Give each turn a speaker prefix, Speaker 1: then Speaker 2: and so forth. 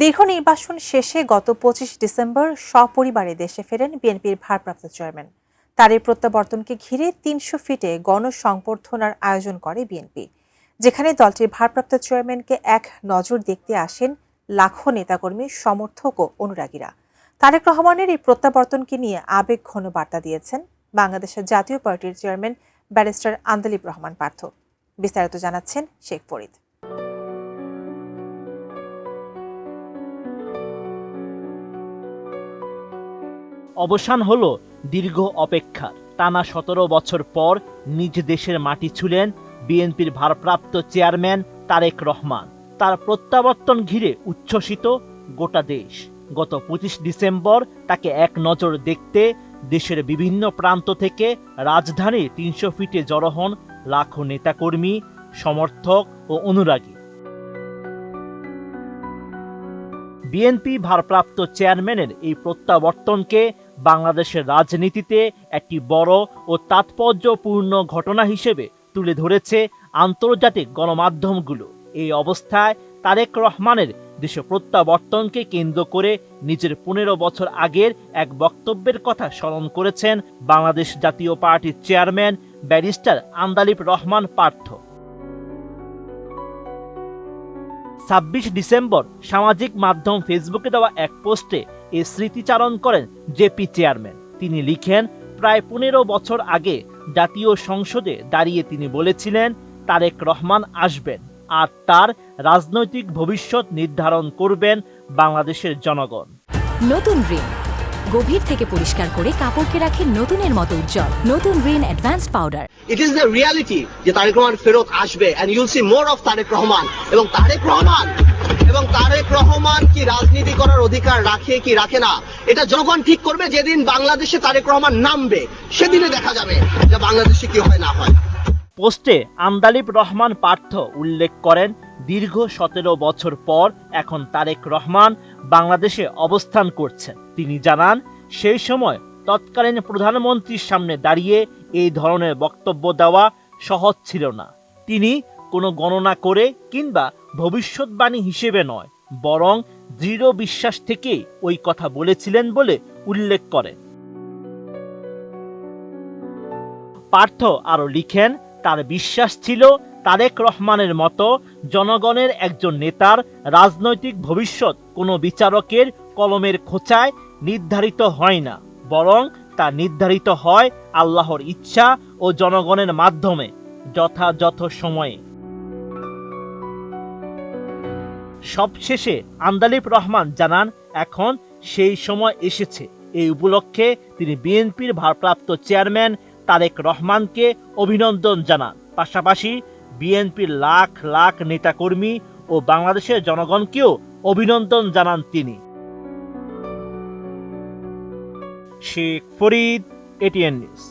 Speaker 1: দীর্ঘ নির্বাসন শেষে গত ২৫ ডিসেম্বর সপরিবারে দেশে ফেরেন বিএনপির ভারপ্রাপ্ত চেয়ারম্যান। তার এই প্রত্যাবর্তনকে ঘিরে ৩০০ ফিটে গণসংবর্ধনার আয়োজন করে বিএনপি, যেখানে দলটির ভারপ্রাপ্ত চেয়ারম্যানকে এক নজর দেখতে আসেন লাখো নেতাকর্মী, সমর্থক ও অনুরাগীরা। তারেক রহমানের এই প্রত্যাবর্তনকে নিয়ে আবেগঘন বার্তা দিয়েছেন বাংলাদেশের জাতীয় পার্টির চেয়ারম্যান ব্যারিস্টার আন্দালিব রহমান পার্থ। বিস্তারিত জানাচ্ছেন শেখ ফরিদ।
Speaker 2: অবসান হলো দীর্ঘ অপেক্ষার। টানা ১৭ বছর পর নিজ দেশের মাটি ছুঁলেন বিএনপির ভারপ্রাপ্ত চেয়ারম্যান তারেক রহমান। তার প্রত্যাবর্তন ঘিরে উচ্ছ্বসিত গোটা দেশ। গত ২৫ ডিসেম্বর তাকে এক নজর দেখতে দেশের বিভিন্ন প্রান্ত থেকে রাজধানীর ৩০০ ফিটে জড়ো হন লাখো নেতাকর্মী, সমর্থক ও অনুরাগী। বিএনপি ভারপ্রাপ্ত চেয়ারম্যানের এই প্রত্যাবর্তনকে বাংলাদেশের রাজনীতিতে একটি বড় ও তাৎপর্যপূর্ণ ঘটনা হিসেবে তুলে ধরেছে আন্তর্জাতিক গণমাধ্যমগুলো। এই অবস্থায় তারেক রহমানের দেশে প্রত্যাবর্তনকে কেন্দ্র করে নিজের ১৫ বছর আগের এক বক্তব্যের কথা স্মরণ করেছেন বাংলাদেশ জাতীয় পার্টির chairman barrister Andalib Rahman Partha. ২৬ December সামাজিক মাধ্যম ফেসবুকে দেওয়া এক পোস্টে এ স্মৃতিচারণ করেন জেপি চেয়ারম্যান। তিনি লিখেন, প্রায় ১৫ বছর আগে জাতীয় সংসদে দাঁড়িয়ে তিনি বলেছিলেন তারেক রহমান আসবেন আর তার রাজনৈতিক ভবিষ্যৎ নির্ধারণ করবেন বাংলাদেশের জনগণ।
Speaker 3: নতুন রিন গভীর থেকে পরিষ্কার করে কাপড়কে রাখে নতুনের মতো উজ্জ্বল। নতুন Rin advanced powder.
Speaker 4: It is the reality যে তারেক রহমান ফেরত আসবে and you'll see more of Tarique Rahman. এবং তারেক রহমান কি রাজনীতি করার অধিকার রাখে কি রাখে না এটা জনগণ ঠিক করবে। যেদিন বাংলাদেশে তারেক রহমান নামবে সেদিনে দেখা যাবে যে বাংলাদেশে কি হয় না হয়।
Speaker 2: পোস্টে আন্দালিব রহমান পার্থ উল্লেখ করেন, দীর্ঘ ১৭ বছর পর এখন তারেক রহমান বাংলাদেশে অবস্থান করছেন। তিনি জানান, সেই সময় তৎকালীন প্রধানমন্ত্রীর সামনে দাঁড়িয়ে এই ধরনের বক্তব্য দেওয়া সহজ ছিল না। তিনি কোনো গণনা করে কিংবা ভবিষ্যৎবাণী হিসেবে নয়, বরং দৃঢ় বিশ্বাস থেকেই ওই কথা বলেছিলেন বলে উল্লেখ করেন। পার্থ আরও লিখেন, তার বিশ্বাস ছিল তারেক রহমানের মতো জনগণের একজন নেতার রাজনৈতিক ভবিষ্যৎ কোনো বিচারকের কলমের খোঁচায় নির্ধারিত হয় না, বরং তা নির্ধারিত হয় আল্লাহর ইচ্ছা ও জনগণের মাধ্যমে যথাযথ সময়ে। সবশেষে আন্দালিব রহমান জানান, এখন সেই সময় এসেছে। এই উপলক্ষে তিনি বিএনপির ভারপ্রাপ্ত চেয়ারম্যান তারেক রহমানকে অভিনন্দন জানান। পাশাপাশি বিএনপির লাখ লাখ নেতাকর্মী ও বাংলাদেশের জনগণকেও অভিনন্দন জানান তিনি। Sheikh Farid, ATN news.